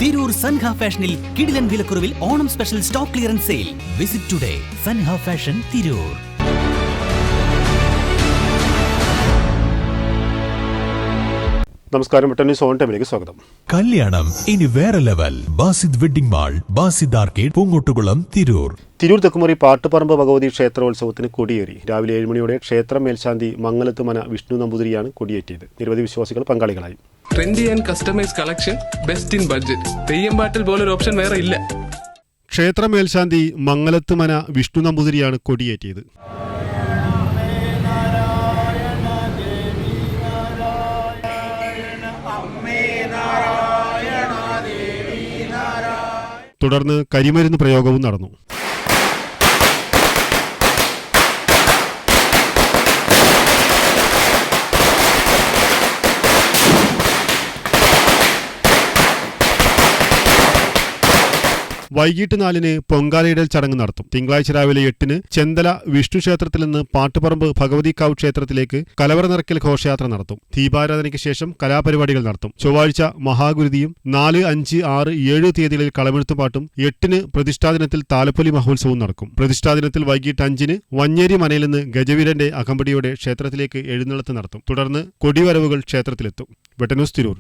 തിരൂർ സൻഹ ഫാഷനിൽ കിടിലൻ വിലക്കുറവിൽ Onam special stock clearance sale. Visit today Sanha fashion Tirur. നമസ്കാരം, ന്യൂസ് ഓൺ ടൈമിലേക്ക് സ്വാഗതം. കല്യാണം ഇനി വേറെ level. Basid wedding mall, Basid arcade, Poongottukulam, Tirur. Tirur Thekkumuri Pattuparamba Bhagavathi ക്ഷേത്രോത്സവത്തിന് കൊടിയേറി. രാവിലെ 7 മണിയോടെ ക്ഷേത്രം മേൽശാന്തി മംഗലത്ത് മന വിഷ്ണു നമ്പൂതിരിയാണ് കൊടിയേറ്റിയത്. നിരവധി വിശ്വാസികൾ പങ്കാളികളായി. Trendy and customise collection, best in budget. Theyyam പാട്ടിൽ പോലൊരു ഓപ്ഷൻ വേറെ ഇല്ല. ക്ഷേത്ര മേൽശാന്തി മംഗലത്ത് മന വിഷ്ണു നമ്പൂതിരിയാണ് കൊടിയേറ്റിയത്. തുടർന്ന് കരിമരുന്ന് പ്രയോഗവും നടന്നു. വൈകിട്ട് 4-ന് പൊങ്കാലയിടൽ ചടങ്ങ് നടത്തും. തിങ്കളാഴ്ച രാവിലെ 8-ന് ചെന്തല വിഷ്ണു ക്ഷേത്രത്തിൽ നിന്ന് പാട്ടുപറമ്പ് ഭഗവതിക്കാവ് ക്ഷേത്രത്തിലേക്ക് കലവറ നിറയ്ക്കൽ ഘോഷയാത്ര നടത്തും. ദീപാരാധനയ്ക്ക് ശേഷം കലാപരിപാടികൾ നടത്തും. ചൊവ്വാഴ്ച മഹാഗുരുതിയും 4, 5, 6, 7 തീയതികളിൽ കളമെഴുത്തുപാട്ടും 8-ന് പ്രതിഷ്ഠാദിനത്തിൽ താലപ്പൊലി മഹോത്സവവും നടക്കും. പ്രതിഷ്ഠാദിനത്തിൽ വൈകിട്ട് 5-ന് വഞ്ഞേരി മനയിൽ നിന്ന് ഗജവീരന്റെ അകമ്പടിയോടെ ക്ഷേത്രത്തിലേക്ക് എഴുന്നള്ളത്ത് നടത്തും. തുടർന്ന് കൊടിവരവുകൾ ക്ഷേത്രത്തിലെത്തും. ന്യൂസ് തിരൂർ.